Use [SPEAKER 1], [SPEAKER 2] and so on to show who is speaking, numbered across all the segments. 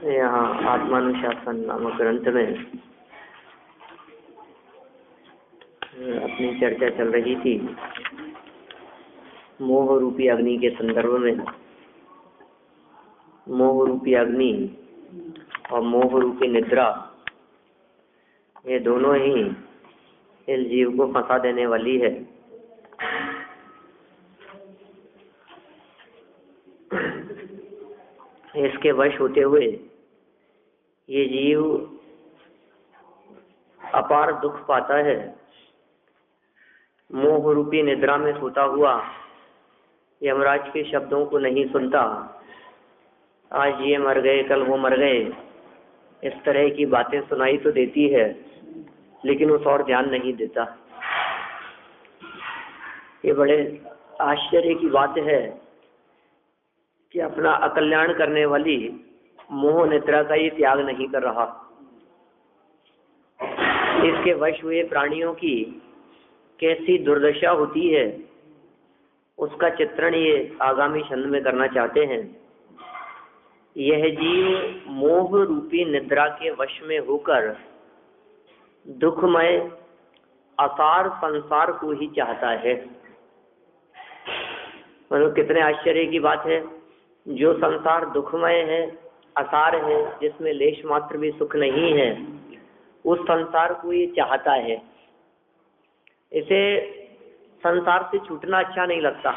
[SPEAKER 1] यहाँ आत्मानुशासन नामक ग्रंथ में अपनी चर्चा चल रही थी मोह रूपी अग्नि के संदर्भ में। मोह रूपी अग्नि और मोह रूपी निद्रा, ये दोनों ही इस जीव को फंसा देने वाली है। इसके वश होते हुए ये जीव अपार दुख पाता है। मोह रूपी निद्रा में सोता हुआ यमराज के शब्दों को नहीं सुनता। आज ये मर गए, कल वो मर गए, इस तरह की बातें सुनाई तो देती है, लेकिन उस और ध्यान नहीं देता। ये बड़े आश्चर्य की बात है कि अपना अकल्याण करने वाली मोह निद्रा का ये त्याग नहीं कर रहा। इसके वश हुए प्राणियों की कैसी दुर्दशा होती है, उसका चित्रण ये आगामी छंद में करना चाहते हैं। यह जीव मोह रूपी निद्रा के वश में होकर दुखमय असार संसार को ही चाहता है। मतलब कितने आश्चर्य की बात है। जो संसार दुखमय है, असार है, जिसमें लेश मात्र भी सुख नहीं है, उस संसार को ये चाहता है। इसे संसार से छूटना अच्छा नहीं लगता,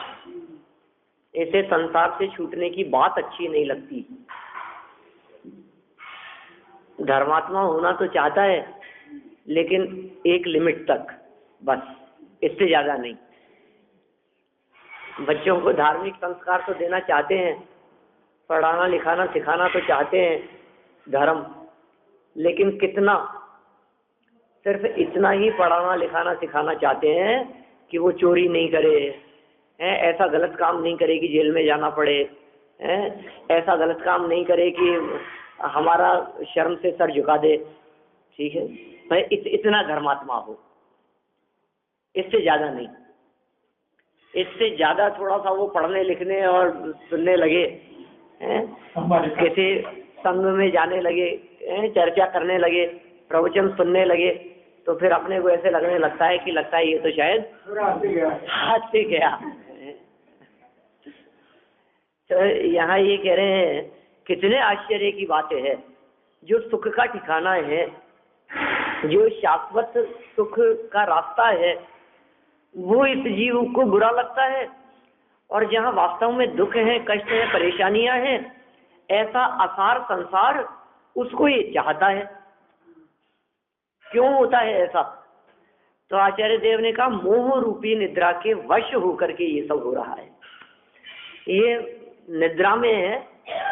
[SPEAKER 1] इसे संसार से छूटने की बात अच्छी नहीं लगती। धर्मात्मा होना तो चाहता है, लेकिन एक लिमिट तक, बस, इससे ज्यादा नहीं। बच्चों को धार्मिक संस्कार तो देना चाहते हैं, पढ़ाना लिखाना सिखाना तो चाहते हैं धर्म, लेकिन कितना? सिर्फ इतना ही पढ़ाना लिखाना सिखाना चाहते हैं कि वो चोरी नहीं करे, ऐसा गलत काम नहीं करे कि जेल में जाना पड़े, ऐसा गलत काम नहीं करे कि हमारा शर्म से सर झुका दे। ठीक है, भाई इतना धर्मात्मा हो, इससे ज्यादा नहीं। इससे ज्यादा थोड़ा सा वो पढ़ने लिखने और सुनने लगे, किसी संघ में जाने लगे, चर्चा करने लगे, प्रवचन सुनने लगे, तो फिर अपने को ऐसे लगने लगता है कि लगता है ये तो शायद हाथ से गया। तो यहाँ ये कह रहे हैं कितने आश्चर्य की बात है। जो सुख का ठिकाना है, जो शाश्वत सुख का रास्ता है, वो इस जीव को बुरा लगता है। और जहाँ वास्तव में दुख है, कष्ट है, परेशानियां हैं, ऐसा असार संसार, उसको ये चाहता है। क्यों होता है ऐसा? तो आचार्य देव ने कहा मोह रूपी निद्रा के वश होकर के ये सब हो रहा है। ये निद्रा में है,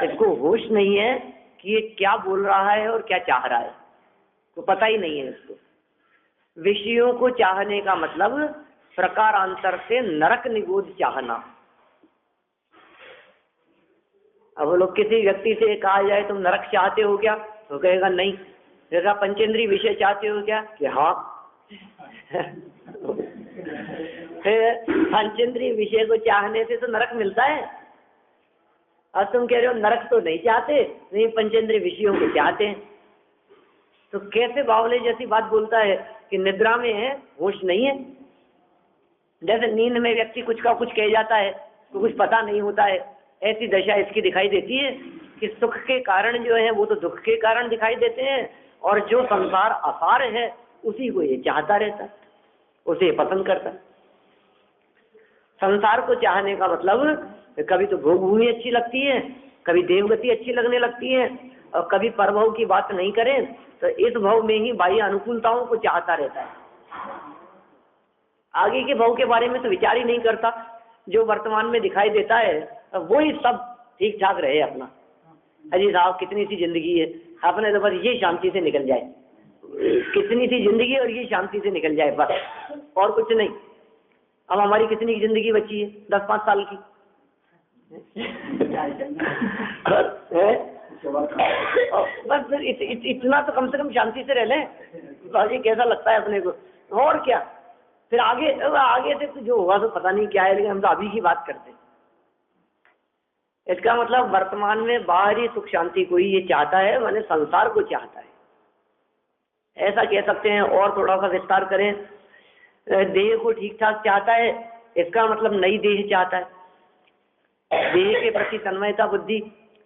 [SPEAKER 1] इसको होश नहीं है कि ये क्या बोल रहा है और क्या चाह रहा है, तो पता ही नहीं है इसको। विषयों को चाहने का मतलब प्रकारांतर से नरक निगोद चाहना। अब वो लोग किसी व्यक्ति से कहा जाए तुम नरक चाहते हो क्या, तो कहेगा नहीं। जैसा पंचेंद्रीय विषय चाहते हो क्या, कि हाँ। पंचेंद्रीय विषय को चाहने से तो नरक मिलता है। अब तुम कह रहे हो नरक तो नहीं चाहते, नहीं पंचेंद्रीय विषयों को चाहते हैं, तो कैसे बावले जैसी बात बोलता है कि निद्रा में है, होश नहीं है। जैसे नींद में व्यक्ति कुछ का कुछ कह जाता है तो कुछ पता नहीं होता है, ऐसी दशा इसकी दिखाई देती है कि सुख के कारण जो है वो तो दुख के कारण दिखाई देते हैं, और जो संसार असार है उसी को ये चाहता रहता है, उसे पसंद करता है। संसार को चाहने का मतलब कभी तो भोग भूमि अच्छी लगती है, कभी देवगति अच्छी लगने लगती है, और कभी परभव की बात नहीं करें तो इस भव में ही बाह्य अनुकूलताओं को चाहता रहता है। आगे के भव के बारे में तो विचार ही नहीं करता। जो वर्तमान में दिखाई देता है वो ही सब ठीक ठाक रहे अपना। अजी साहब कितनी सी जिंदगी है, अपने तो बस ये शांति से निकल जाए, कितनी सी जिंदगी और ये शांति से निकल जाए, बस, और कुछ नहीं। अब हमारी कितनी की जिंदगी बची है, 10-5 साल की बस फिर इतना तो कम से कम शांति से रह लें। बाजी कैसा लगता है अपने को, और क्या। फिर आगे आगे से तो जो हुआ तो पता नहीं क्या है, लेकिन हम तो अभी की बात करते हैं। इसका मतलब वर्तमान में बाहरी सुख शांति को ही ये चाहता है, माने संसार को चाहता है, ऐसा कह सकते हैं। और थोड़ा सा विस्तार करें, देह को ठीक ठाक चाहता है, इसका मतलब नई देह चाहता है। देह के प्रति तन्मयता बुद्धि,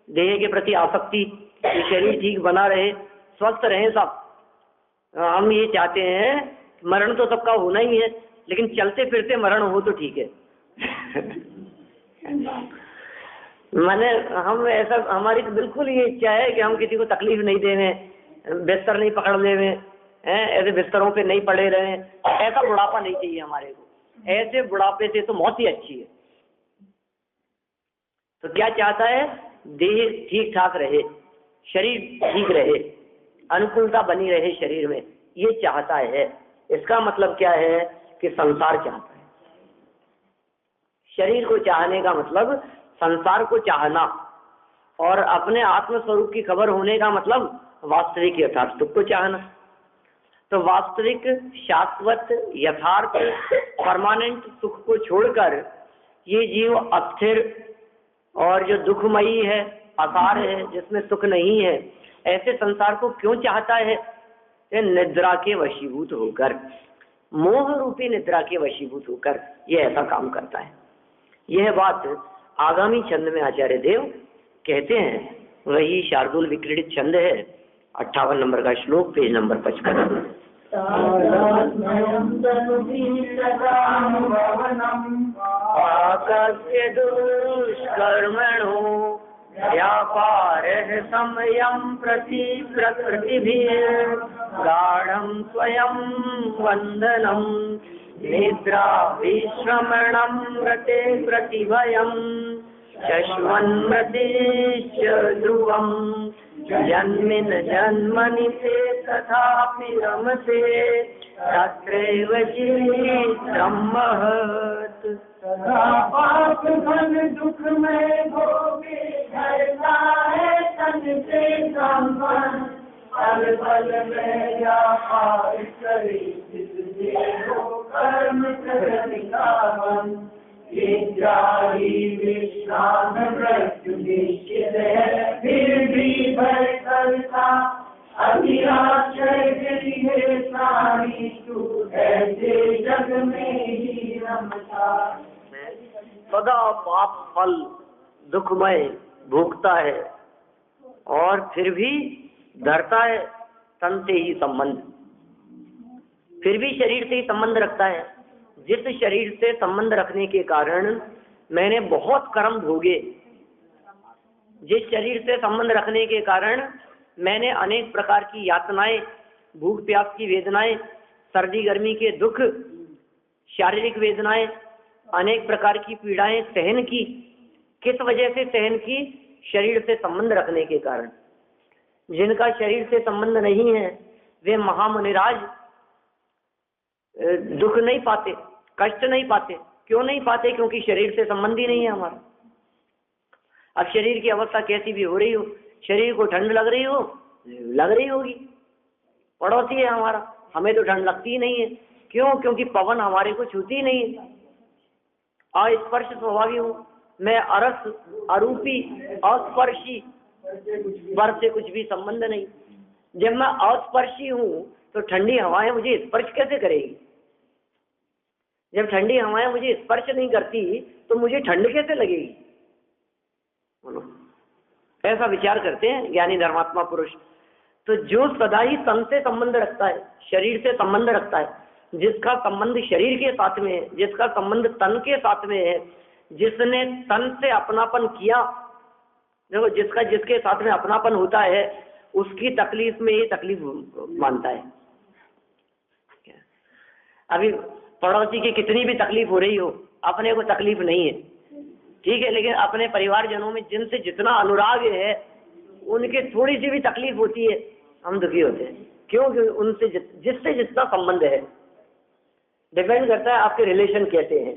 [SPEAKER 1] देह के प्रति आसक्ति, ये शरीर ठीक बना रहे, स्वस्थ रहे सब। हम ये चाहते हैं, मरण तो सबका होना ही है, लेकिन चलते फिरते मरण हो तो ठीक है। माने हम ऐसा, हमारी तो बिल्कुल ये इच्छा है कि हम किसी को तकलीफ नहीं देवे, बिस्तर नहीं पकड़ लेवे, ऐसे बिस्तरों पे नहीं पड़े रहे। ऐसा बुढ़ापा नहीं चाहिए हमारे को, ऐसे बुढ़ापे से तो मौत ही अच्छी है। तो क्या चाहता है, देह ठीक ठाक रहे, शरीर ठीक रहे, अनुकूलता बनी रहे शरीर में, ये चाहता है। इसका मतलब क्या है कि संसार चाहता है। शरीर को चाहने का मतलब संसार को चाहना, और अपने आत्म स्वरूप की खबर होने का मतलब वास्तविक यथार्थ सुख को चाहना। तो वास्तविक शाश्वत यथार्थ परमानेंट सुख को छोड़कर ये जीव अस्थिर और जो दुखमयी है, असार है, जिसमें सुख नहीं है, ऐसे संसार को क्यों चाहता है? निद्रा के वशीभूत होकर, मोह रूपी निद्रा के वशीभूत होकर ये ऐसा काम करता है। यह बात आगामी छंद में आचार्य देव कहते हैं, वही शार्दूल विक्रीडित छंद है, 58 नंबर का श्लोक, पेज नंबर 55। दुष्कर्मणो व्यापारः समयं प्रति प्रकृतिभिः गाढं स्वयं वन्दनं निद्रा विश्रमणं व्रते प्रतिभयं शश्वन्मृतेश्च ध्रुवं जन्मिन जन्मनि ते तथापि रमते तत्रैव चित्रं महत्।
[SPEAKER 2] पाप धन दुख में भोगे धरता है तन से संपन्न, पल पल में व्यापार करे जिससे हो कर्म प्रगति का मन। ये जारी विश्राम मृत्यु निश्चित है, फिर भी भय करता अतिआश्रय गिरी है सारी तू, ऐसे जग में ही रमता।
[SPEAKER 1] सदा पाप फल दुखमय भोगता है और फिर भी धरता है तन से ही संबंध, फिर भी शरीर से ही संबंध रखता है। जिस शरीर से संबंध रखने के कारण मैंने बहुत कर्म भोगे, जिस शरीर से संबंध रखने के कारण मैंने अनेक प्रकार की यातनाएं, भूख प्यास की वेदनाएं, सर्दी गर्मी के दुख, शारीरिक वेदनाएं, अनेक प्रकार की पीड़ाएं सहन की। किस वजह से सहन की? शरीर से संबंध रखने के कारण। जिनका शरीर से संबंध नहीं है वे महामुनिराज दुख नहीं पाते, कष्ट नहीं पाते। क्यों नहीं पाते? क्योंकि शरीर से संबंध ही नहीं है हमारा। अब शरीर की अवस्था कैसी भी हो रही हो, शरीर को ठंड लग रही हो, लग रही होगी, पड़ोसी है हमारा, हमें तो ठंड लगती ही नहीं है। क्यों? क्योंकि पवन हमारे को छूती ही नहीं है। अस्पर्श स्वभावी हूँ मैं, अरस अरूपी अस्पर्शी, स्पर्श से कुछ भी संबंध नहीं। जब मैं अस्पर्शी हूँ तो ठंडी हवाएं मुझे स्पर्श कैसे करेगी? जब ठंडी हवाएं मुझे स्पर्श नहीं करती तो मुझे ठंड कैसे लगेगी? ऐसा विचार करते हैं ज्ञानी धर्मात्मा पुरुष। तो जो सदा ही तन से संबंध रखता है, शरीर से संबंध रखता है, जिसका संबंध शरीर के साथ में है, जिसका संबंध तन के साथ में है, जिसने तन से अपनापन किया, देखो जिसका जिसके साथ में अपनापन होता है उसकी तकलीफ में ये तकलीफ मानता है। अभी पड़ोसी की कितनी भी तकलीफ हो रही हो, अपने को तकलीफ नहीं है, ठीक है, लेकिन अपने परिवारजनों में जिनसे जितना अनुराग है उनके थोड़ी सी भी तकलीफ होती है हम दुखी होते हैं। क्यों? उनसे जिससे जितना संबंध है, डिपेंड करता है आपके रिलेशन कैसे हैं।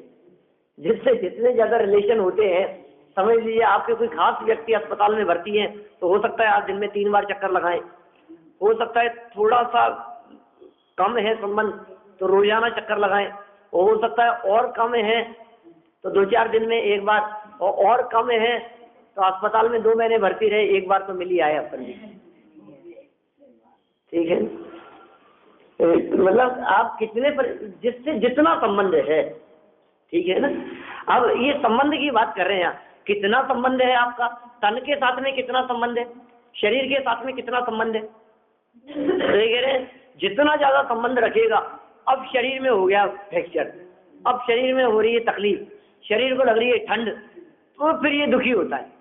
[SPEAKER 1] जिससे जितने ज्यादा रिलेशन होते हैं, समझ लीजिए आपके कोई खास व्यक्ति अस्पताल में भर्ती है तो हो सकता है आप दिन में 3 बार चक्कर लगाएं, हो सकता है थोड़ा सा कम है संबंध तो रोजाना चक्कर लगाएं, हो सकता है और कम है तो 2-4 दिन में एक बार, और कम है तो अस्पताल में 2 महीने भर्ती रहे, एक बार तो मिल ही आए अपन भी, ठीक है। मतलब आप कितने पर, जिससे जितना संबंध है, ठीक है ना। अब ये संबंध की बात कर रहे हैं, कितना संबंध है आपका, तन के साथ में कितना संबंध है, शरीर के साथ में कितना संबंध है, तो ये कह रहे हैं जितना ज्यादा संबंध रखेगा। अब शरीर में हो गया फ्रैक्चर, अब शरीर में हो रही है तकलीफ, शरीर को लग रही है ठंड, तो फिर ये दुखी होता है।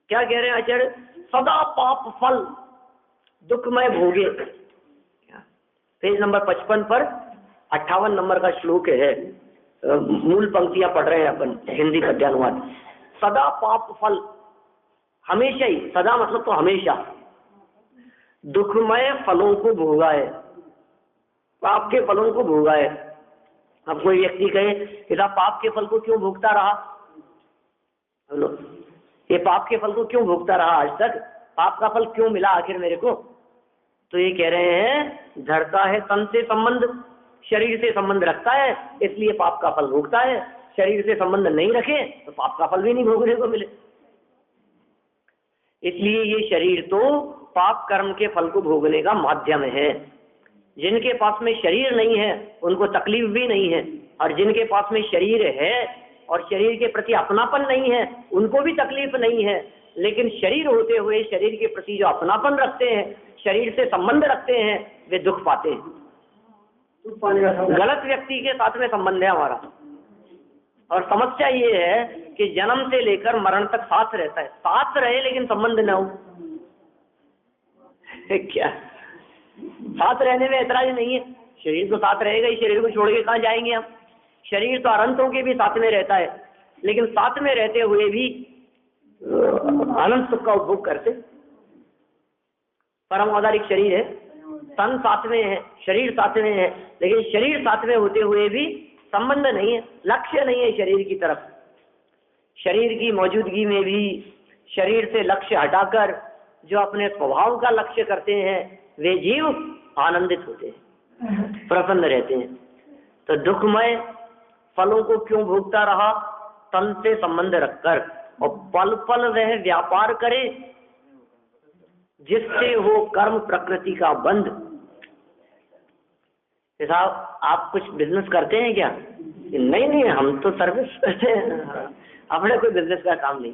[SPEAKER 1] क्या कह रहे हैं आचार्य, सदा पाप फल दुखमय भोगे। पेज नंबर 55 पर 58 नंबर का श्लोक है, मूल पंक्तियां पढ़ रहे हैं अपन, हिंदी पद्यानुवाद। सदा पाप फल, हमेशा ही, सदा मतलब तो हमेशा, दुखमय फलों को भोगा है, पाप के फलों को भोगा है। अब कोई व्यक्ति कहे कि साहब पाप के फल को क्यों भोगता रहा, बोलो ये पाप के फल को क्यों भोगता रहा आज तक, पाप का फल क्यों मिला आखिर मेरे को, तो ये कह रहे हैं धरता है तन से संबंध, शरीर से संबंध रखता है इसलिए पाप का फल भोगता है, शरीर से संबंध नहीं रखे तो पाप का फल भी नहीं भोगने को मिले। इसलिए ये शरीर तो पाप कर्म के फल को भोगने का माध्यम है। जिनके पास में शरीर नहीं है उनको तकलीफ भी नहीं है, और जिनके पास में शरीर है और शरीर के प्रति अपनापन नहीं है उनको भी तकलीफ नहीं है। लेकिन शरीर होते हुए शरीर के प्रति जो अपनापन रखते हैं, शरीर से संबंध रखते हैं, वे दुख पाते हैं। गलत व्यक्ति के साथ में संबंध है हमारा, और समस्या ये है कि जन्म से लेकर मरण तक साथ रहता है, साथ रहे लेकिन संबंध न हो। क्या साथ रहने में ऐतराज नहीं है, शरीर तो साथ रहेगा ही, शरीर को छोड़ के कहाँ जाएंगे हम। शरीर तो अनंतों के भी साथ में रहता है, लेकिन साथ में रहते हुए भी अनंत सुख का उपभोग करते। परम औदारिक शरीर है, तन साथ में है, शरीर साथ में है, लेकिन शरीर साथ में होते हुए भी संबंध नहीं है, लक्ष्य नहीं है शरीर की तरफ। शरीर की मौजूदगी में भी शरीर से लक्ष्य हटाकर जो अपने स्वभाव का लक्ष्य करते हैं वे जीव आनंदित होते हैं, प्रसन्न रहते हैं। तो दुखमय फलों को क्यों भोगता रहा, तन से संबंध रखकर, और पल पल वह व्यापार करे जिससे हो कर्म प्रकृति का बंध। साहब आप कुछ बिजनेस करते हैं क्या? नहीं हम तो सर्विस करते हैं, अपने कोई बिजनेस का काम नहीं।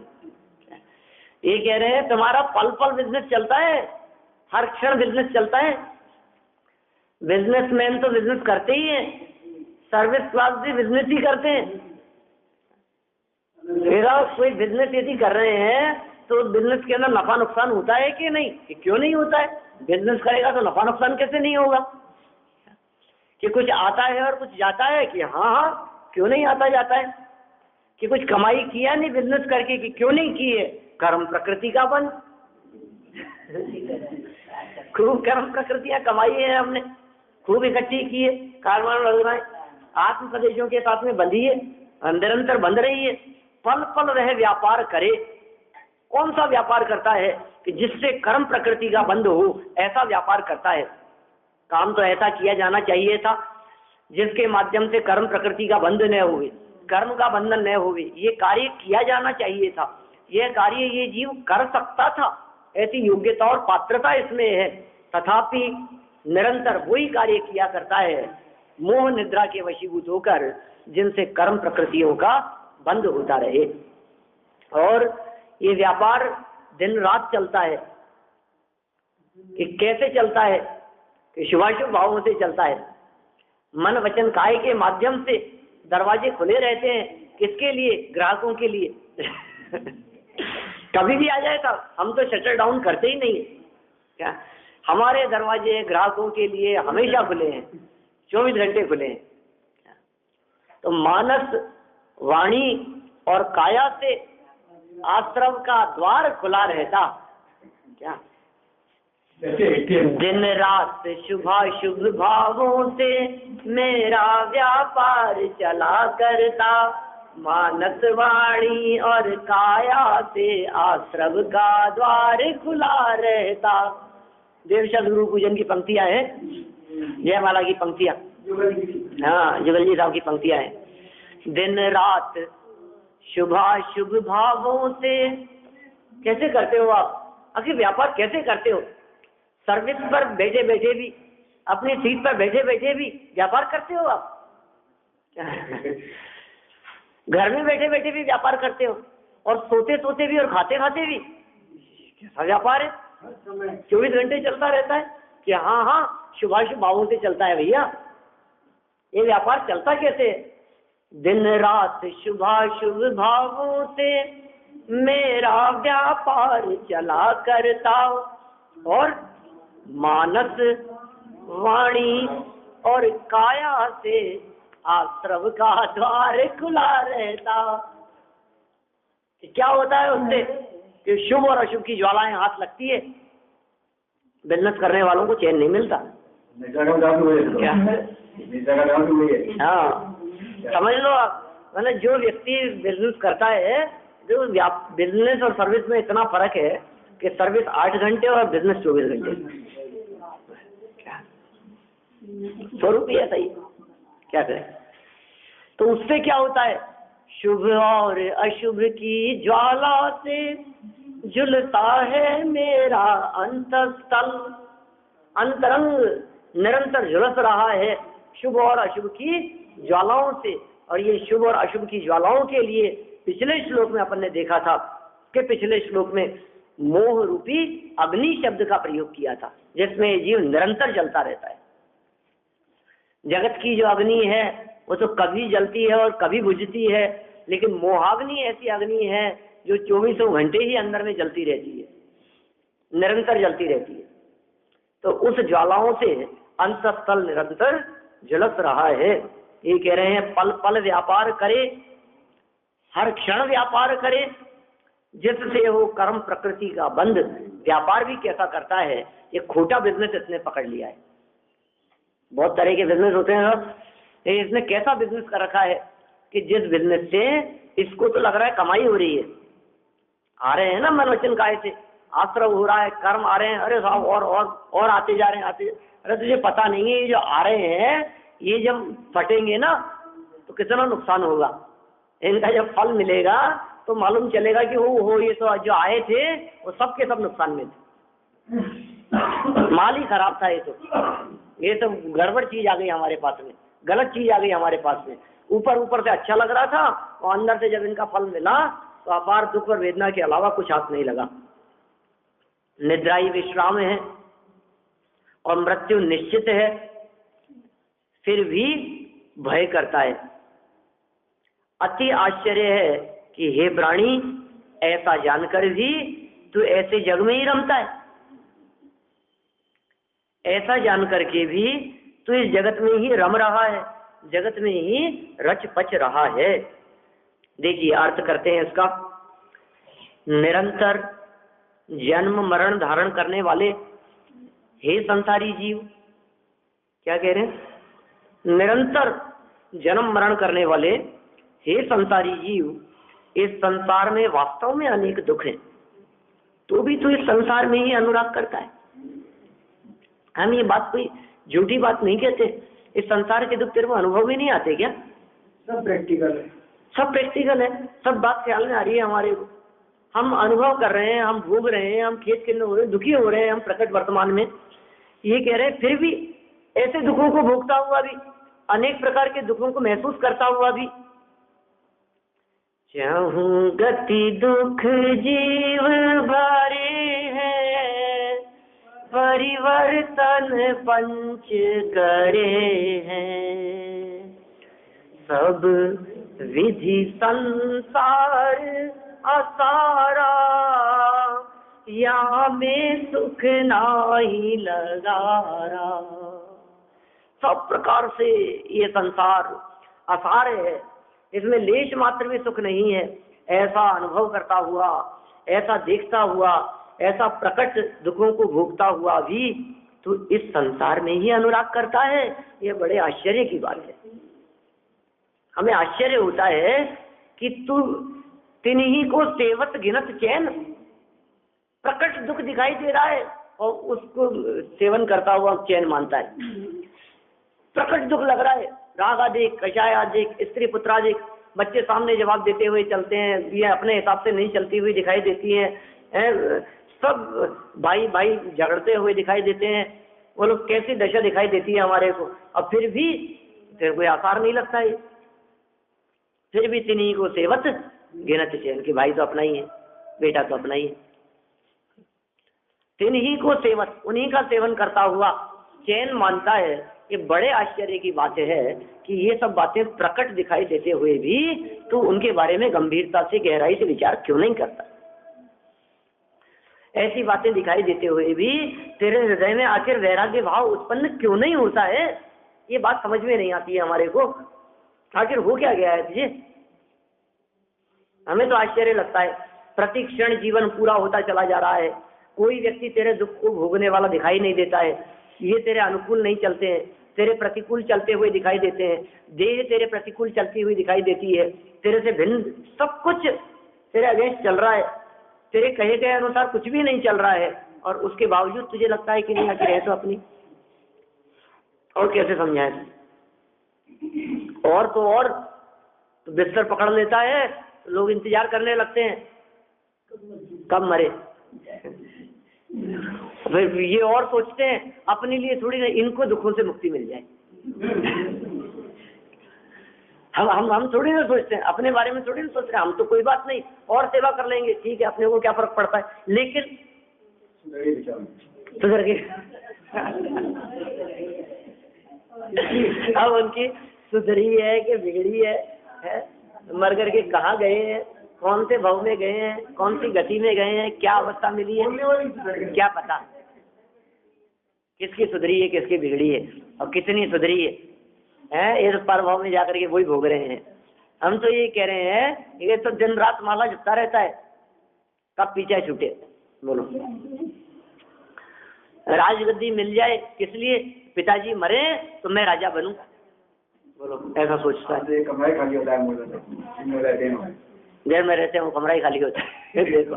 [SPEAKER 1] ये कह रहे हैं तुम्हारा पल पल बिजनेस चलता है, हर क्षण बिजनेस चलता है। बिजनेसमैन तो बिजनेस करते ही हैं, सर्विस क्लास भी बिजनेस ही करते हैं। मेरा कोई बिजनेस यदि कर रहे हैं तो बिजनेस के अंदर नफा नुकसान होता है कि नहीं, कि क्यों नहीं होता है? बिजनेस करेगा तो नफा नुकसान कैसे नहीं होगा? कि कुछ आता है और कुछ जाता है, कि हाँ क्यों नहीं आता जाता है? कि कुछ कमाई किया नहीं बिजनेस करके, कि क्यों नहीं की है? कर्म प्रकृति का बंध। खूब कर्म प्रकृतियां कमाई है हमने, खूब इकट्ठी की है, कारवां लग रहा है, आत्म प्रदेशों के साथ में बंधी है, निरंतर बंध रही है। पल पल वह व्यापार करे। कौन सा व्यापार करता है? कि जिससे कर्म प्रकृति का बंध हो, ऐसा व्यापार करता है। काम तो ऐसा किया जाना चाहिए था जिसके माध्यम से कर्म प्रकृति का बंध न हुए, कर्म का बंधन न हुए। ये कार्य किया जाना चाहिए था, यह कार्य ये जीव कर सकता था, ऐसी योग्यता और पात्रता इसमें है। तथापि निरंतर वही कार्य किया करता है मोह निद्रा के वशीभूत होकर, जिनसे कर्म प्रकृतियों का बंध होता रहे। और ये व्यापार दिन रात चलता है। कि कैसे चलता है? कि शुभाशुभ भावों से चलता है। मन वचन काय के माध्यम से दरवाजे खुले रहते हैं। किसके लिए? ग्राहकों के लिए। कभी भी आ जाए था, हम तो शटर डाउन करते ही नहीं। क्या हमारे दरवाजे ग्राहकों के लिए हमेशा खुले हैं, 24 घंटे खुले हैं। तो मानस वाणी और काया से आश्रम का द्वार खुला रहता। क्या दिन रात शुभाशुभ भावों से मेरा व्यापार चला करता, मानस वाणी और काया से आश्रम का द्वार खुला रहता। देवशब्द गुरु पूजन की पंक्तियां हैं, जयमाला की पंक्तियां, हाँ जुगल जी साहब की पंक्तियां हैं। दिन रात शुभाशुभ भावों से, कैसे करते हो आप? आखिर व्यापार कैसे करते हो? सर्विस पर बैठे बैठे भी, अपनी सीट पर बैठे बैठे भी व्यापार करते हो आप? घर में बैठे बैठे भी व्यापार करते हो, और सोते सोते भी और खाते खाते भी। कैसा व्यापार है? 24 घंटे चलता रहता है कि हाँ हाँ शुभाशुभ भावों से चलता है भैया। ये व्यापार चलता कैसे है? दिन रात शुभाशुभ भावों से मेरा व्यापार चला करता, और मानस वाणी और काया से आश्रम का द्वार खुला रहता। क्या होता है उससे कि शुभ और अशुभ की ज्वालाएं हाथ लगती है, बिजनेस करने वालों को चैन नहीं मिलता। क्या? हाँ समझ लो आप, मतलब जो व्यक्ति बिजनेस करता है, जो बिजनेस और सर्विस में इतना फर्क है कि सर्विस 8 घंटे और बिजनेस 24 घंटे। क्या स्वरूप ही ऐसा ही, क्या करें? तो उससे क्या होता है? शुभ और अशुभ की ज्वाला से झुलता है मेरा अंतस्थल, अंतरंग निरंतर झुलस रहा है शुभ और अशुभ की ज्वालाओं से। और ये शुभ और अशुभ की ज्वालाओं के लिए पिछले श्लोक में अपन ने देखा था कि पिछले श्लोक में मोह रूपी अग्नि शब्द का प्रयोग किया था, जिसमें जीव निरंतर जलता रहता है। जगत की जो अग्नि है वो तो कभी जलती है और कभी बुझती है, लेकिन मोहाग्नि ऐसी अग्नि है जो 24 घंटे ही अंदर में जलती रहती है, निरंतर जलती रहती है। तो उस ज्वालाओं से अंतस्थल निरंतर झुलस रहा है। ये कह रहे हैं पल पल व्यापार करे, हर क्षण व्यापार करे, जिससे हो कर्म प्रकृति का बंध। व्यापार भी कैसा करता है? ये खोटा बिजनेस इसने पकड़ लिया है। बहुत तरह के बिजनेस होते हैं, इसने कैसा बिजनेस कर रखा है कि जिस बिजनेस से इसको तो लग रहा है कमाई हो रही है, आ रहे हैं ना मन वचन काय से, आश्रव हो रहा है, कर्म आ रहे हैं, अरे साहब और आते जा रहे हैं, आते। अरे तुझे पता नहीं है ये जो आ रहे हैं ये जब फटेंगे ना तो कितना नुकसान होगा। इनका जब फल मिलेगा तो मालूम चलेगा कि हो ये तो जो आए थे वो सब के सब नुकसान में थे, माल ही खराब था। ये तो गड़बड़ चीज आ गई हमारे पास में, गलत चीज आ गई हमारे पास में। ऊपर से अच्छा लग रहा था और अंदर से जब इनका फल मिला तो अपार दुख और वेदना के अलावा कुछ हाथ नहीं लगा। निद्रा ही विश्राम है और मृत्यु निश्चित है, फिर भी भय करता है। अति आश्चर्य है कि हे प्राणी, ऐसा जानकर भी तू ऐसे जग में ही रमता है। ऐसा जानकर के भी तू इस जगत में ही रम रहा है, जगत में ही रच पच रहा है। देखिए अर्थ करते हैं इसका। निरंतर जन्म मरण धारण करने वाले हे संसारी जीव, क्या कह रहे हैं? निरंतर जन्म मरण करने वाले हे संसारी जीव, इस संसार में वास्तव में अनेक दुख हैं, तो भी तू इस संसार में ही अनुराग करता है। हम ये बात कोई झूठी बात नहीं कहते। इस संसार के दुख तेरे को अनुभव में नहीं आते क्या?
[SPEAKER 2] सब प्रैक्टिकल है,
[SPEAKER 1] सब प्रैक्टिकल है, सब बात ख्याल में आ रही है हमारे को। हम अनुभव कर रहे हैं, हम भोग रहे हैं, हम खेत खिन्न हो रहे हैं, दुखी हो रहे हैं हम प्रकट वर्तमान में। ये कह रहे हैं फिर भी ऐसे दुखों को भोगता हुआ भी, अनेक प्रकार के दुखों को महसूस करता हुआ भी, चाहूं गति दुख जीव भरे हैं, परिवर्तन पंच करे हैं, सब विधि संसार असारा, यहाँ में सुख नाही लगारा। सब प्रकार से ये संसार असार है, इसमें लेश मात्र भी सुख नहीं है। ऐसा अनुभव करता हुआ, ऐसा देखता हुआ, ऐसा प्रकट दुखों को भोगता हुआ भी तू इस संसार में ही अनुराग करता है। ये बड़े आश्चर्य की बात है। हमें आश्चर्य होता है कि तू तिन्हीं को सेवत गिनत चैन, प्रकट दुख दिखाई दे रहा है, और उसको सेवन करता हुआ चैन मानता है। प्रकट दुख लग रहा है, राग आदिक, कषाय आदिक, स्त्री पुत्रादिक, बच्चे सामने जवाब देते हुए चलते हैं, ये अपने हिसाब से नहीं चलती हुई दिखाई देती हैं, सब भाई भाई झगड़ते हुए दिखाई देते हैं, वो लोग कैसी दशा दिखाई देती है हमारे को, और फिर भी कोई आसार नहीं लगता है। फिर भी तिन्हीं को सेवत गिनत चैन, कि भाई तो अपना ही है, बेटा तो अपना ही है। तिन्हीं को सेवत, उन्हीं का सेवन करता हुआ चैन मानता है। ये बड़े आश्चर्य की बात है कि ये सब बातें प्रकट दिखाई देते हुए भी तू उनके बारे में गंभीरता से, गहराई से विचार क्यों नहीं करता? ऐसी बातें दिखाई देते हुए भी तेरे हृदय में आखिर वैराग्य भाव उत्पन्न क्यों नहीं होता है? ये बात समझ में नहीं आती है हमारे को। आखिर हो क्या गया है तुझे? हमें तो आश्चर्य लगता है, प्रति क्षण जीवन पूरा होता चला जा रहा है, कोई व्यक्ति तेरे दुख को भोगने वाला दिखाई नहीं देता है। ये तेरे अनुकूल नहीं चलते हैं, तेरे प्रतिकूल चलते हुए दिखाई देते हैं, देह तेरे प्रतिकूल चलती हुई दिखाई देती है, तेरे से भिन्न सब कुछ तेरे अगेंस्ट चल रहा है, तेरे कहे गए अनुसार कुछ भी नहीं चल रहा है, और उसके बावजूद तुझे लगता है कि नहीं आखिर है तो अपनी। और कैसे समझाएं? और तो बिस्तर पकड़ लेता है, लोग इंतजार करने लगते हैं कब मरे। फिर ये और सोचते हैं अपने लिए थोड़ी ना, इनको दुखों से मुक्ति मिल जाए। हम थोड़ी ना सोचते हैं अपने बारे में, थोड़ी ना सोचते हैं हम तो कोई बात नहीं और सेवा कर लेंगे, ठीक है, अपने को क्या फर्क पड़ता है। लेकिन सुधर के अब उनकी सुधरी है कि बिगड़ी है, मर करके कहाँ गए हैं, कौन से भाव में गए हैं, कौन सी गति में गए हैं, क्या अवस्था मिली है, क्या पता किसकी सुधरी है किसकी बिगड़ी है और कितनी सुधरी है। इस पर भाव में जाकर के वही भोग रहे हैं। हम तो ये कह रहे हैं ये तो दिन रात माला जपता रहता है, कब पीछे छूटे। बोलो, राजगद्दी मिल जाए किस लिए? पिताजी मरे तो मैं राजा बनूं। बोलो, ऐसा सोचता है।
[SPEAKER 2] कमरा ही खाली होता है,
[SPEAKER 1] देर में रहते हैं वो कमरा ही खाली होता है। देखो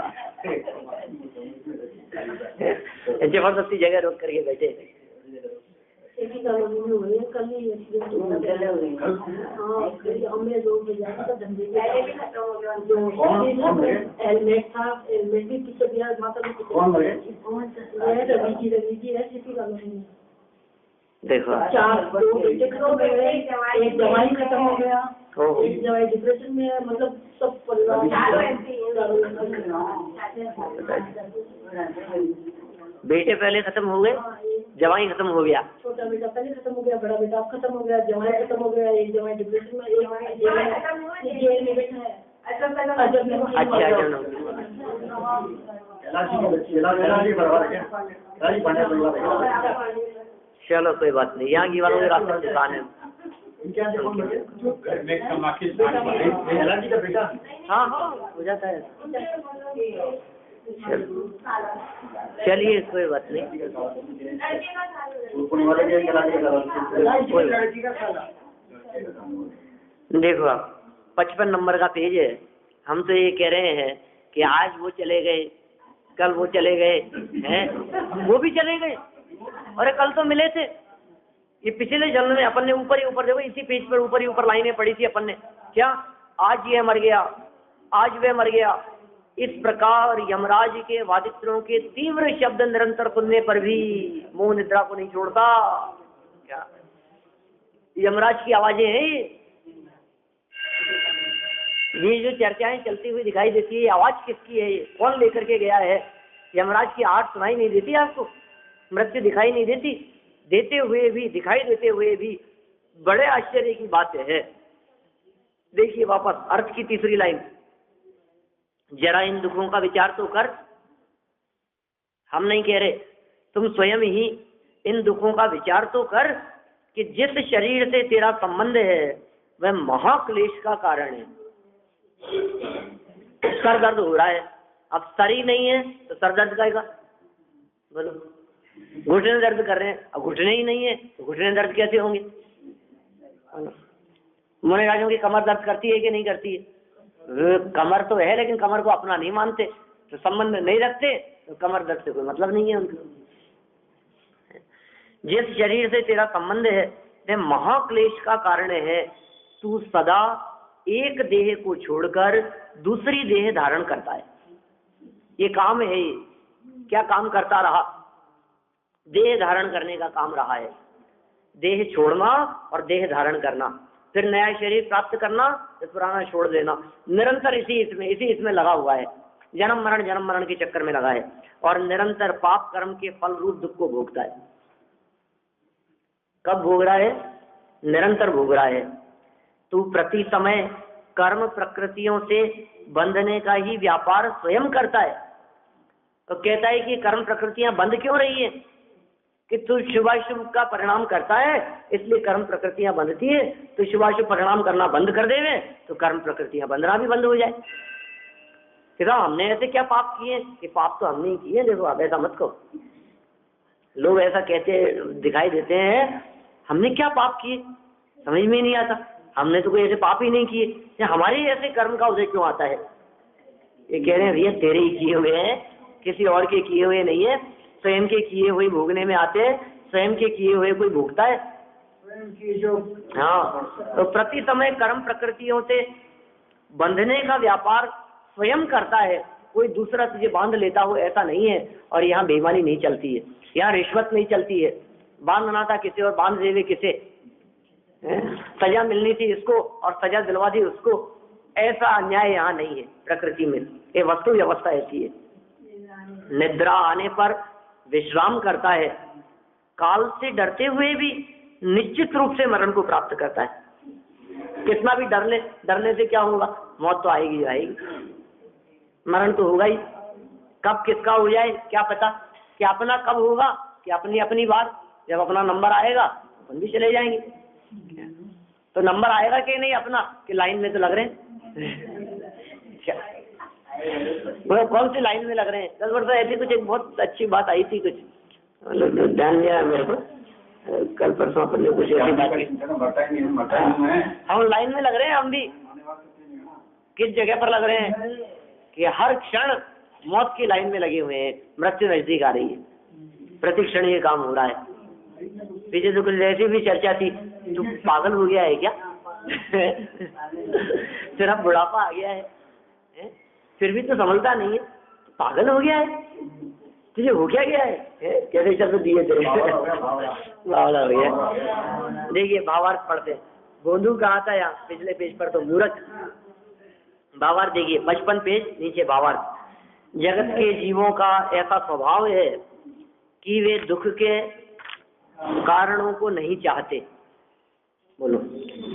[SPEAKER 1] जबरदस्ती जगह रोक करके बैठे। देखो
[SPEAKER 3] एक दवाई खत्म हो गया, एक दवाई डिप्रेशन में है, मतलब सब
[SPEAKER 1] बेटे पहले खत्म हो गए, जवाई खत्म हो गया,
[SPEAKER 3] छोटा बेटा पहले खत्म हो गया, बड़ा बेटा अब खत्म हो गया, जवाई खत्म हो गया, एक जवाई डिप्रेशन में, एक जेल में बैठा है।
[SPEAKER 1] चलो कोई बात नहीं, यहाँ की वालों के रास्ते दुकान है। हाँ हो जाता है। चलिए कोई बात नहीं। देखो आप 55 नंबर का पेज है। हम तो ये कह रहे हैं कि आज वो चले गए, कल वो चले गए हैं, वो भी चले गए, अरे कल तो मिले थे। ये पिछले जन्म में अपन ने ऊपर ही ऊपर, देखो इसी पेज पर ऊपर ही ऊपर लाइनें पढ़ी थी अपन ने, क्या आज ये मर गया, आज वे मर गया। इस प्रकार यमराज के वादित्रों के तीव्र शब्द निरंतर सुनने पर भी मोह निद्रा को नहीं छोड़ता। क्या यमराज की आवाजें हैं ये जो चर्चाएं चलती हुई दिखाई देती है, ये आवाज किसकी है? ये कौन लेकर के गया है? यमराज की आहट सुनाई नहीं देती आपको? मृत्यु दिखाई नहीं देती? देते हुए भी, दिखाई देते हुए भी बड़े आश्चर्य की बात है। देखिए वापस अर्थ की तीसरी लाइन, जरा इन दुखों का विचार तो कर। हम नहीं कह रहे, तुम स्वयं ही इन दुखों का विचार तो कर कि जिस शरीर से तेरा संबंध है वह महाक्लेश का कारण है। सर दर्द हो रहा है, अब सर ही नहीं है तो सर दर्द करेगा। बोलो, घुटने दर्द कर रहे हैं, अब घुटने ही नहीं है तो घुटने दर्द कैसे होंगे? मुनिराजों की कमर दर्द करती है कि नहीं करती है? कमर तो है लेकिन कमर को अपना नहीं मानते, तो संबंध नहीं रखते, तो कमर दर्द से कोई मतलब नहीं है उनको। जिस शरीर से तेरा संबंध है वह महाक्लेश का कारण है। तू सदा एक देह को छोड़कर दूसरी देह धारण करता है। ये काम है। ये क्या काम करता रहा? देह धारण करने का काम रहा है। देह छोड़ना और देह धारण करना, फिर नया शरीर प्राप्त करना, फिर पुराना छोड़ देना। निरंतर इसी इसमें लगा हुआ है। जन्म मरण के चक्कर में लगा है और निरंतर पाप कर्म के फल रूप दुख को भोगता है। कब भोग रहा है? निरंतर भोग रहा है। तू प्रति समय कर्म प्रकृतियों से बंधने का ही व्यापार स्वयं करता है। तो कहता है कि कर्म प्रकृतियां बंद क्यों रही है? कि तू शुभाशुभ का परिणाम करता है, इसलिए कर्म प्रकृतियां बंधती है। तो शुभाशुभ परिणाम करना बंद कर देवे तो कर्म प्रकृतियां बंधना भी बंद हो जाए। कि हमने ऐसे क्या पाप किए? कि पाप तो हमने ही किए। देखो आप ऐसा मत कहो। लोग ऐसा कहते दिखाई देते हैं, हमने क्या पाप किए, समझ में नहीं आता। हमने तो कोई ऐसे पाप ही नहीं किए, हमारे ऐसे कर्म का उदय क्यों आता है? ये कह रहे हैं भैया तेरे ही किए हुए हैं, किसी और के किए हुए नहीं है। स्वयं के किए हुए भोगने में आते हैं। स्वयं के किए हुए कोई भोगता है?
[SPEAKER 2] स्वयं की जो
[SPEAKER 1] हाँ, तो प्रति समय कर्म प्रकृतियों से बंधने का व्यापार स्वयं करता है। कोई दूसरा तुझे बांध लेता हो ऐसा नहीं है। और यहाँ बेईमानी नहीं चलती है, यहाँ रिश्वत नहीं चलती है। बांधना था किसे और बांध देवे किसे, सजा मिलनी थी इसको और सजा दिलवा दी उसको, ऐसा अन्याय यहाँ नहीं है प्रकृति में। ये वस्तु व्यवस्था ऐसी है। निद्रा आने पर विश्राम करता है। काल से डरते हुए भी निश्चित रूप से मरण को प्राप्त करता है। कितना भी डरने से क्या होगा? मौत तो आएगी आएगी, मरण तो होगा ही। कब किसका हो जाए क्या पता? कि अपना कब होगा? कि अपनी बार जब अपना नंबर आएगा अपन भी चले जाएंगे। तो नंबर आएगा कि नहीं अपना? कि लाइन में तो लग रहे हैं। वो कौन सी लाइन में लग रहे हैं? 10 वर्ष ऐसी कुछ एक बहुत अच्छी बात आई थी, कुछ ध्यान नहीं आया मेरे को। कल परसों अपन ने कुछ ऐसी बात की। हम लाइन में लग रहे हैं, हम भी किस जगह पर लग रहे हैं? कि हर क्षण मौत की लाइन में लगे हुए हैं। मृत्यु नजदीक आ रही है, प्रति क्षण ये काम हो रहा है। पीछे तो कुछ ऐसी भी चर्चा थी, तू पागल हो गया है क्या? तेरा बुढ़ापा आ गया है फिर भी तो समझता नहीं है, पागल हो गया है, तुझे हो क्या गया है? कैसे शब्द दिए थे? बावला हो गया। देखिए भावार्थ पढ़ते, गोंदू कहा था यहाँ पिछले पेज पर तो मूर्ख। भावार्थ देखिए 55 पेज नीचे भावार्थ। जगत के जीवों का ऐसा स्वभाव है कि वे दुख के कारणों को नहीं चाहते। बोलो,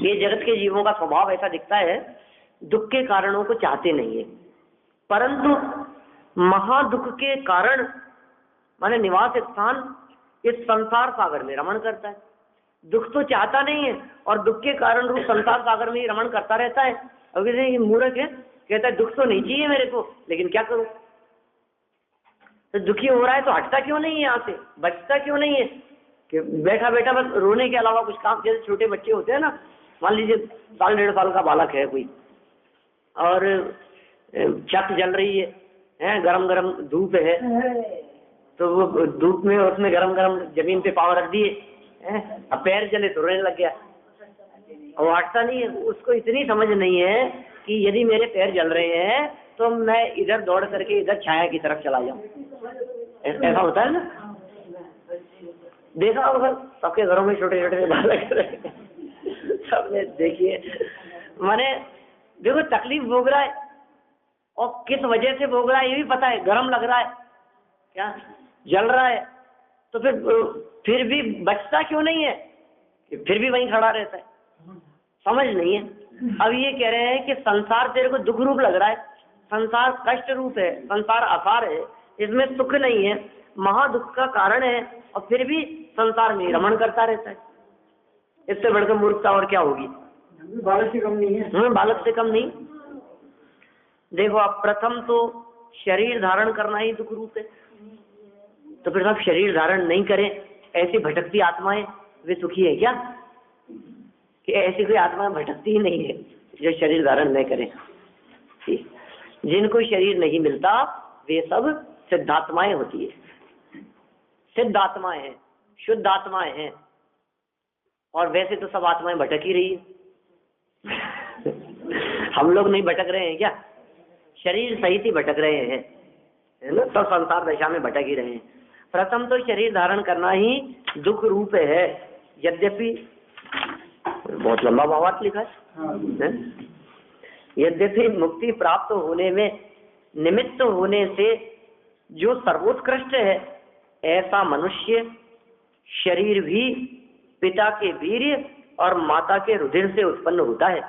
[SPEAKER 1] ये जगत के जीवों का स्वभाव ऐसा दिखता है, दुख के कारणों को चाहते नहीं है। परंतु महादुख के कारण माने निवास स्थान इस संसार सागर में रमण करता है। दुख तो चाहता नहीं है और दुख के कारण रूप संसार सागर में ही रमण करता रहता है। अब ये मूर्ख है, कहता है दुख तो नहीं चाहिए मेरे को, लेकिन क्या करूं? तो दुखी हो रहा है तो हटता क्यों नहीं है यहाँ से, बचता क्यों नहीं है? कि बैठा बैठा बस रोने के अलावा कुछ काम, जैसे छोटे बच्चे होते हैं ना, मान लीजिए 1.5 साल का बालक है कोई और छत जल रही है, गरम गरम धूप है, तो वो धूप में उसमें गरम गरम जमीन पे पाँव रख दिए, अब पैर जले तो रोने लग गया और हटता नहीं है। उसको इतनी समझ नहीं है कि यदि मेरे पैर जल रहे हैं तो मैं इधर दौड़ करके इधर छाया की तरफ चला जाऊं। ऐसा होता है ना, देखा होगा सबके घरों में छोटे छोटे बालक सबने देखिए। माने देखो तकलीफ भोग रहा है और किस वजह से भोग रहा है ये भी पता है, गर्म लग रहा है, क्या जल रहा है, तो फिर भी बचता क्यों नहीं है? कि फिर भी वहीं खड़ा रहता है, समझ नहीं है। अब ये कह रहे हैं कि संसार तेरे को दुख रूप लग रहा है, संसार कष्ट रूप है, संसार आसार है, इसमें सुख नहीं है, महादुख का कारण है और फिर भी संसार में रमण करता रहता है। इससे बढ़कर मूर्खता और क्या होगी?
[SPEAKER 2] बालक से कम नहीं है।
[SPEAKER 1] बालक से कम नहीं। देखो अब प्रथम तो शरीर धारण करना ही दुख रूप है, तो फिर आप शरीर धारण नहीं करें, ऐसी भटकती आत्माएं वे सुखी है क्या? कि ऐसी कोई आत्मा भटकती ही नहीं है जो शरीर धारण नहीं करे। जिनको शरीर नहीं मिलता वे सब सिद्धात्माएं होती है, सिद्धात्माएं हैं। शुद्ध आत्माएं हैं, और वैसे तो सब आत्माएं भटक ही रही है। हम लोग नहीं भटक रहे हैं क्या? शरीर सहित ही भटक रहे हैं, है ना? सब संसार दशा में भटक ही रहे हैं। प्रथम तो शरीर धारण करना ही दुख रूप है। यद्यपि बहुत लंबा भावार्थ लिखा है। यद्यपि मुक्ति प्राप्त होने में निमित्त होने से जो सर्वोत्कृष्ट है, ऐसा मनुष्य शरीर भी पिता के वीर्य और माता के रुधिर से उत्पन्न होता है।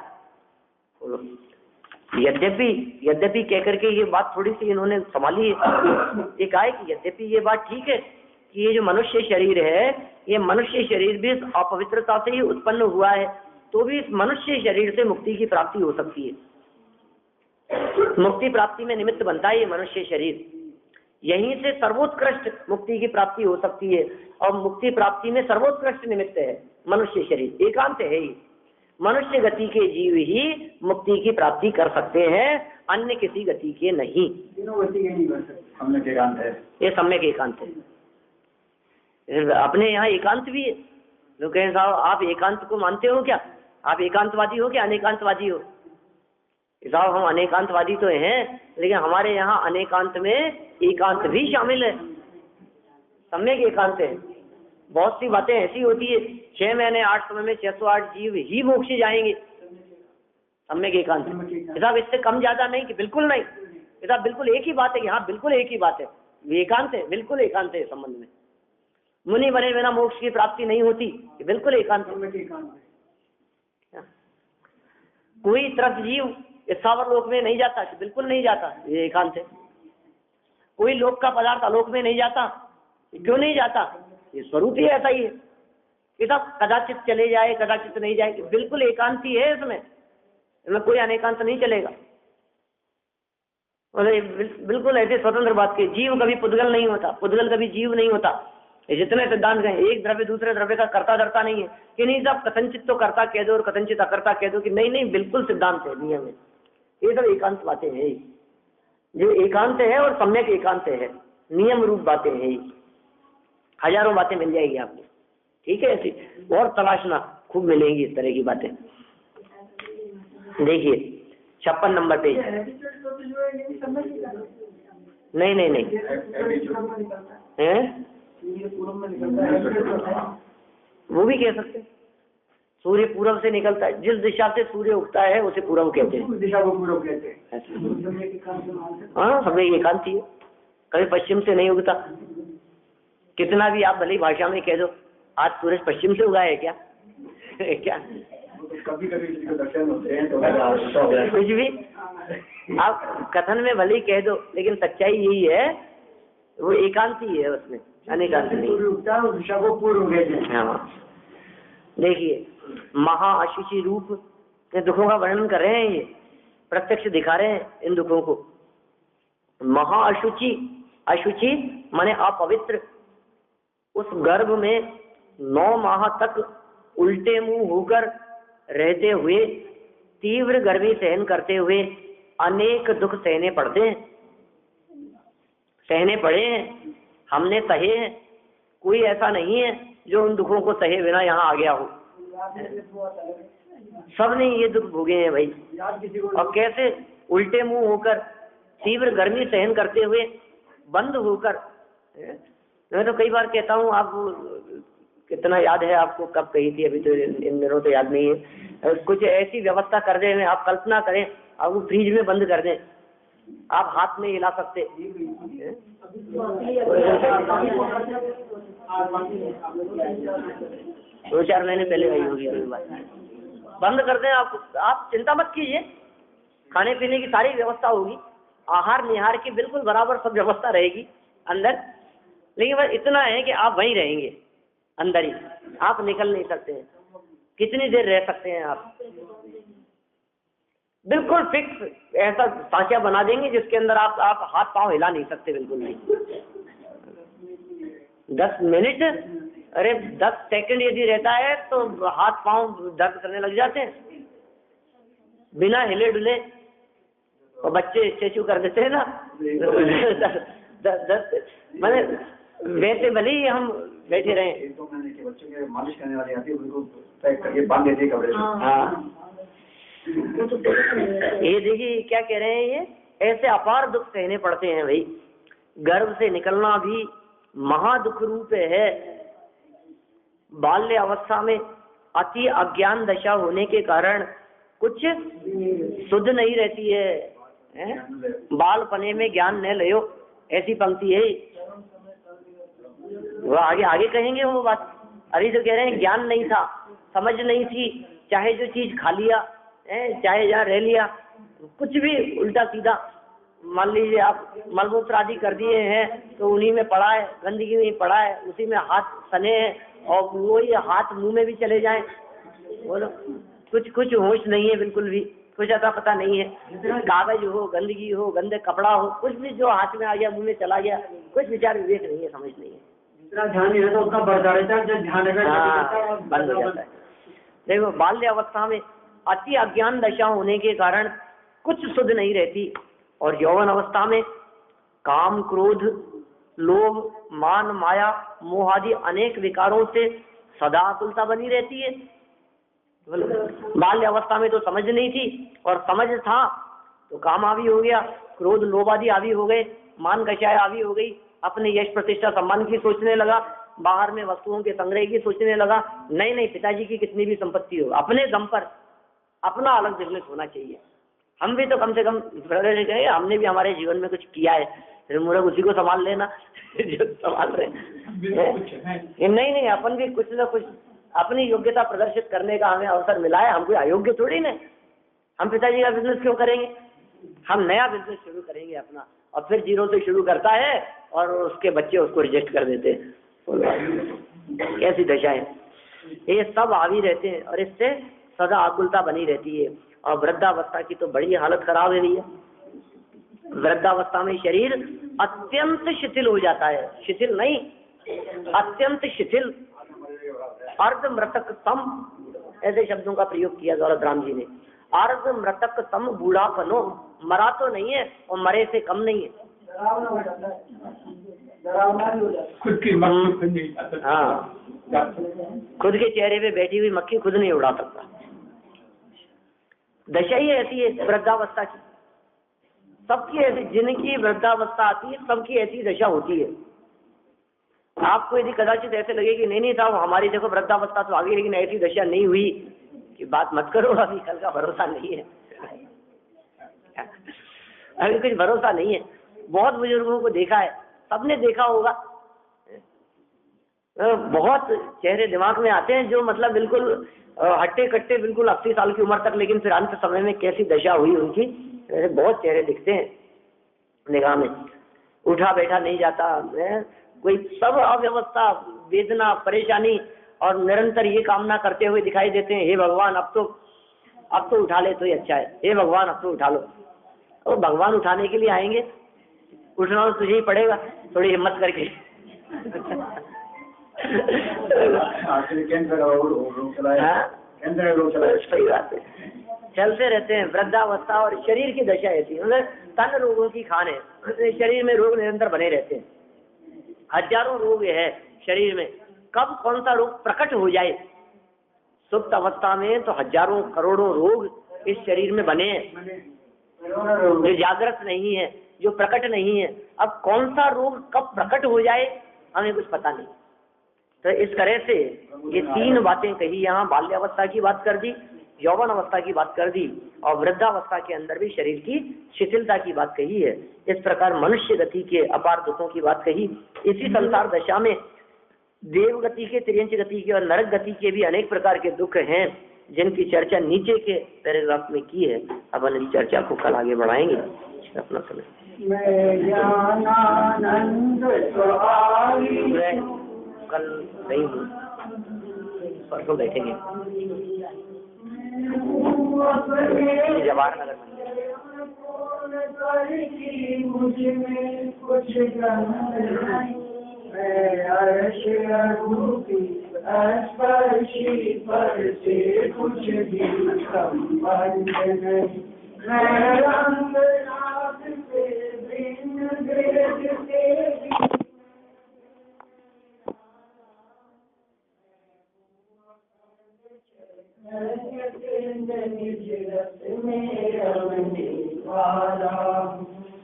[SPEAKER 1] यद्यपि कहकर के ये बात थोड़ी सी इन्होंने संभाली है। ये कहा है कि यद्यपि ये बात ठीक है कि ये जो मनुष्य शरीर है, ये मनुष्य शरीर भी अपवित्रता से ही उत्पन्न हुआ है, तो भी इस मनुष्य शरीर से मुक्ति की प्राप्ति हो सकती है। मुक्ति प्राप्ति में निमित्त बनता है ये मनुष्य शरीर। यहीं से सर्वोत्कृष्ट मुक्ति की प्राप्ति हो सकती है, और मुक्ति प्राप्ति में सर्वोत्कृष्ट निमित्त है मनुष्य शरीर। एकांत है ही। मनुष्य गति के जीव ही मुक्ति की प्राप्ति कर सकते हैं, अन्य किसी गति के नहीं।
[SPEAKER 2] तीनों गति के नहीं कर सकते। सम्यक एकांत है,
[SPEAKER 1] ये सम्यक एकांत है। अपने यहाँ एकांत भी है। लोग कहें साहब आप एकांत को मानते हो क्या? आप एकांतवादी हो क्या अनेकांतवादी हो? साहब हम अनेकांतवादी तो हैं, लेकिन हमारे यहाँ अनेकांत में एकांत भी शामिल है। सम्यक एकांत है। बहुत सी बातें ऐसी होती है 6 महीने 8 समय में 608 जीव ही मोक्ष जाएंगे। सम्यक एकांत साहब इससे कम ज्यादा नहीं कि बिल्कुल नहीं। साहब बिल्कुल एक ही बात है, यहाँ बिल्कुल एक ही बात है। एकांत है, बिल्कुल एकांत है। संबंध में मुनि बने बिना मोक्ष की प्राप्ति नहीं होती, बिल्कुल एकांत है। कोई तरफ जीव स्थावर लोक में नहीं जाता, बिल्कुल नहीं जाता, ये एकांत है। कोई लोक का पदार्थ आलोक में नहीं जाता, क्यों नहीं जाता? ये स्वरूप ही ऐसा ही है कि सब कदाचित चले जाए, कदाचित नहीं जाए, बिल्कुल एकांत ही है। इसमें कोई अनेकांत नहीं चलेगा। और बिल्कुल ऐसे स्वतंत्र बात के जीव कभी पुद्गल नहीं होता, पुद्गल कभी जीव नहीं होता। ये जितने सिद्धांत हैं, एक द्रव्य दूसरे द्रव्य का कर्ता धर्ता नहीं है कि नहीं साहब कथनचित तो कर्ता कह दो और कथनचित अकर्ता कह दो, कि नहीं नहीं बिल्कुल सिद्धांत है, नियम है। ये सब एकांत बातें हैं, जो एकांत है और सम्यक एकांत है, नियम रूप बातें हैं। हजारों बातें मिल जाएगी आपको, ठीक है? ऐसी और तलाशना खूब मिलेंगी इस तरह की बातें। देखिए 56 नंबर पेज। नहीं नहीं नहीं है, वो भी कह सकते हैं। सूर्य पूरब से निकलता है, जिस दिशा से सूर्य उगता है उसे पूरब कहते हैं।
[SPEAKER 2] दिशा को पूरब कहते हैं।
[SPEAKER 1] हाँ समय एकांत ही है, कभी पश्चिम से नहीं उगता। कितना भी आप भली भाषा में कह दो आज सूरज पश्चिम से उगा है क्या? क्या
[SPEAKER 2] कभी कभी दर्शन होते हैं तो
[SPEAKER 1] कुछ भी आप कथन में भले कह दो, लेकिन सच्चाई यही है, वो एकांत ही है, उसमें अनेकांत नहीं।
[SPEAKER 2] दिशा को पूर्व कहते हैं।
[SPEAKER 1] हाँ देखिए महाअशुचि रूप के दुखों का वर्णन कर रहे हैं, ये प्रत्यक्ष दिखा रहे हैं इन दुखों को। महाअशुचि, अशुचि माने अपवित्र, उस गर्भ में 9 माह तक उल्टे मुंह होकर रहते हुए, तीव्र गर्मी सहन करते हुए अनेक दुख सहने पड़ते हैं, सहने पड़े हैं, हमने सहे हैं। कोई ऐसा नहीं है जो उन दुखों को सहे बिना यहाँ आ गया हो। सबने ये दुख भोगे हैं भाई। और कैसे? उल्टे मुंह होकर, तीव्र गर्मी सहन करते हुए, बंद होकर। मैं तो कई बार कहता हूँ, आप कितना याद है आपको, कब कही थी, अभी तो इन दिनों तो याद नहीं है। कुछ ऐसी व्यवस्था कर दें, आप कल्पना करें, आप वो फ्रिज में बंद कर दें, आप हाथ में हिला सकते। 2-4 महीने पहले आई होगी कोई बात। बंद कर दें आप चिंता मत कीजिए, खाने पीने की सारी व्यवस्था होगी, आहार निहार की बिल्कुल बराबर सब व्यवस्था रहेगी अंदर। लेकिन बस इतना है कि आप वहीं रहेंगे अंदर ही, आप निकल नहीं सकते हैं। कितनी देर रह सकते हैं आप? बिल्कुल फिक्स ऐसा सांचा बना देंगे जिसके अंदर आप हाथ पांव हिला नहीं सकते, बिल्कुल नहीं। 10 मिनट, अरे 10 सेकंड यदि रहता है तो हाथ पांव दर्द करने लग जाते हैं, बिना हिले डुले। और बच्चे चेचू कर देते हैं ना। 10 मैंने वैसे भले ही हम बैठे रहे।
[SPEAKER 2] 1-2 महीने के बच्चों के मालिश करने वाली आती है, बिल्कुल पैक करके बांध देती है कपड़े से।
[SPEAKER 1] हाँ, ये देखिए क्या कह रहे हैं, ये ऐसे अपार दुख सहने पड़ते हैं भाई। गर्भ से निकलना भी महादुख रूप है। बाल्य अवस्था में अति अज्ञान दशा होने के कारण कुछ शुद्ध नहीं रहती है, बालपने में ज्ञान न लियो, ऐसी पंक्ति है। वो आगे कहेंगे वो बात। अभी तो कह रहे हैं ज्ञान नहीं था, समझ नहीं थी, चाहे जो चीज खा लिया, चाहे जहाँ रह लिया, कुछ भी उल्टा सीधा। मान लीजिए आप मलमूत्र आदि कर दिए हैं तो उन्हीं में पड़ा है, गंदगी में पड़ा है, उसी में हाथ सने हैं और वो ये हाथ मुंह में भी चले जाएं, बोलो कुछ होश नहीं है, बिल्कुल भी कुछ अता पता नहीं है। कागज हो, गंदगी हो, गंदे कपड़ा हो, कुछ भी जो हाथ में आ गया, मुंह में चला गया, कुछ विचार विवेक नहीं है, समझ नहीं है।
[SPEAKER 2] जितना ध्यान नहीं रहता उतना बढ़ता रहता है, जब ध्यान
[SPEAKER 1] हाँ, बंद हो जाता है। देखो बाल्य अवस्था में अति अज्ञान दशा होने के कारण कुछ शुद्ध नहीं रहती, और यौवन अवस्था में काम, क्रोध, लोभ, मान, माया, मोह आदि अनेक विकारों से सदा आकुलता बनी रहती है। बाल्य अवस्था में तो समझ नहीं थी, और समझ था तो काम आदि हो गया, क्रोध, लोभ आदि आदि हो गए, मान कषाय आदि हो गई, अपने यश प्रतिष्ठा सम्मान की सोचने लगा, बाहर में वस्तुओं के संग्रह की सोचने लगा। नहीं, पिताजी की कितनी भी संपत्ति हो, अपने दम पर अपना अलग बिजनेस होना चाहिए। हम भी तो कम से कम गए, हमने भी हमारे जीवन में कुछ किया है, फिर मूर्ख उसी को संभाल लेना जो संभाल रहे। नहीं, अपन भी कुछ ना कुछ अपनी योग्यता प्रदर्शित करने का हमें अवसर मिला है। हम कोई अयोग्य थोड़ी ना, हम पिताजी का बिजनेस क्यों करेंगे, हम नया बिजनेस शुरू करेंगे अपना, और फिर जीरो से शुरू करता है और उसके बच्चे उसको रिजेक्ट कर देते हैं। कैसी दशा है, ये सब हावी रहते हैं और इससे सदा आकुलता बनी रहती है। और वृद्धावस्था की तो बड़ी हालत खराब है भैया। वृद्धावस्था में शरीर अत्यंत शिथिल हो जाता है, शिथिल नहीं, अत्यंत शिथिल, अर्ध मृतक तम, ऐसे शब्दों का प्रयोग किया दौलत राम जी ने। अर्ध मृतक तम बूढ़ापनो, मरा तो नहीं है और मरे से कम नहीं है।
[SPEAKER 2] खुद की
[SPEAKER 1] हाँ, खुद के चेहरे पे बैठी हुई मक्खी खुद नहीं उड़ा सकता। दशा ही ऐसी है वृद्धावस्था की, सबकी ऐसी, जिनकी वृद्धावस्था आती है सबकी ऐसी दशा होती है। आपको यदि कदाचित ऐसे लगे कि नहीं साहब हमारी देखो वृद्धावस्था तो आ गई लेकिन ऐसी दशा नहीं हुई, कि बात मत करो, अभी कल का भरोसा नहीं है, अभी कुछ भरोसा नहीं है। बहुत बुजुर्गों को देखा है, सबने देखा होगा, बहुत चेहरे दिमाग में आते हैं जो मतलब बिल्कुल हट्टे कट्टे, बिल्कुल 80 साल की उम्र तक, लेकिन फिर अंत समय में कैसी दशा हुई उनकी, ऐसे बहुत चेहरे दिखते हैं निगाह में। उठा बैठा नहीं जाता है, कोई सब अव्यवस्था, वेदना, परेशानी, और निरंतर ये कामना करते हुए दिखाई देते हैं, हे भगवान अब तो उठा ले तो ही अच्छा है, हे भगवान अब तो उठा लो। और भगवान उठाने के लिए आएंगे, उठना तो तुझे ही पड़ेगा, थोड़ी हिम्मत करके। सही बात है, चलते रहते हैं। वृद्धावस्था और शरीर की दशा ऐसी, मतलब तन रोगों की खान है, शरीर में रोग निरंतर बने रहते हैं। हजारों रोग है शरीर में, कब कौन सा रोग प्रकट हो जाए। सुप्त अवस्था में तो हजारों करोड़ों रोग इस शरीर में बने हैं, जो जागृत नहीं है, जो प्रकट नहीं है। अब कौन सा रोग कब प्रकट हो जाए हमें कुछ पता नहीं। तो इस तरह से ये 3 बातें कही, यहाँ बाल्यावस्था की बात कर दी, यौवन अवस्था की बात कर दी, और वृद्धावस्था के अंदर भी शरीर की शिथिलता की बात कही है। इस प्रकार मनुष्य गति के अपार दुखों की बात कही। इसी संसार दशा में देव गति के, त्रियंच गति के और नरक गति के भी अनेक प्रकार के दुख हैं, जिनकी चर्चा नीचे के पैराग्राफ में की है। अब इस चर्चा को कल आगे बढ़ाएंगे। अपना समय कल नहीं हूँ, परसों बैठेंगे जवाहर नगर मंदिर।
[SPEAKER 3] निज रस में रमने वाला,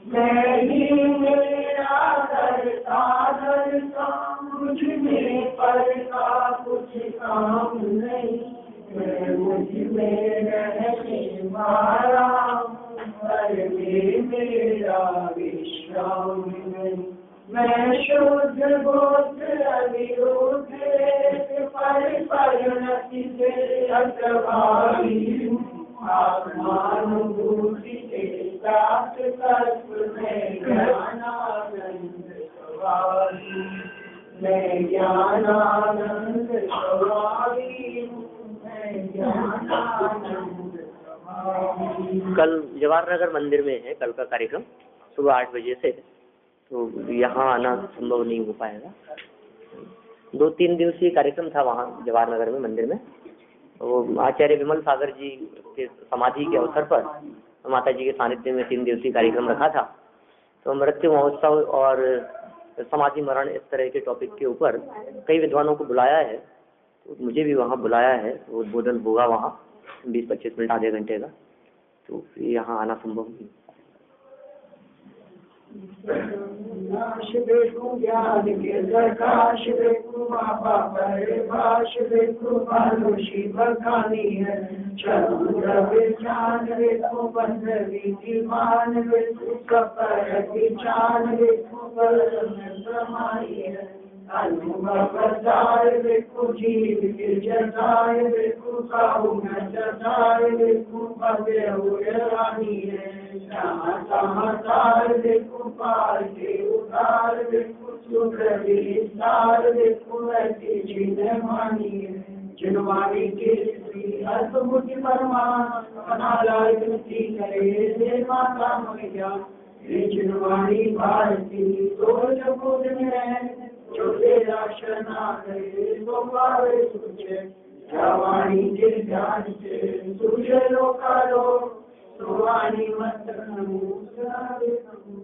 [SPEAKER 3] मैं ही मेरा करता धरता, मुझ में पर का कुछ काम नहीं, मैं मुझ में रहने वाला, पर में मेरा विश्राम नहीं। मैं शुद्ध बोध अविरोध पर परिणति से अप्रभावी हूँ, आत्मानुभूति के साथ तत्व में ज्ञानानंद स्वभावी, मैं ज्ञानानंद स्वभावी हूँ, मैं ज्ञानानंद स्वभावी।
[SPEAKER 1] कल जवाहर नगर मंदिर में है कल का कार्यक्रम सुबह 8 बजे से, तो यहाँ आना संभव नहीं हो पाएगा। 2-3 दिवसीय कार्यक्रम था वहाँ जवाहर नगर में मंदिर में। वो आचार्य विमल सागर जी के समाधि के अवसर पर माता जी के सानिध्य में 3 दिवसीय कार्यक्रम रखा था। तो मृत्यु महोत्सव और समाधि मरण इस तरह के टॉपिक के ऊपर कई विद्वानों को बुलाया है, तो मुझे भी वहाँ बुलाया है। तो उद्बोधन होगा वहाँ 20-25 मिनट आधे घंटे का, तो यहाँ आना संभव नहीं।
[SPEAKER 3] नाश देखूं ज्ञान के प्रकाश देखूं, बाबा परिभाष देखूं, भानुषी बखानी है चंद्र विचान देखूं, बंधवी दीवान देखूं, कपर विचान देखूं, बल में समाई है अनुभवदाय देखूं, जीव के जताय देखूं, काहू में जताय देखूं, भव्य हुए रानी है समाचार देखूं, पार के उतार देखूं, सुख विस्तार देखूं, ऐसी जिन्हें मानी है जिनवानी के श्री अद्भुत परमान, अनालय कृति करे दे माता मैया, ये जिनवानी भारती तो जबूद में जो तेरा शना करे तो पावे तुझे, जवानी के ध्यान से तुझे लोकालो, सुवानी मत नमूसरावे नमू।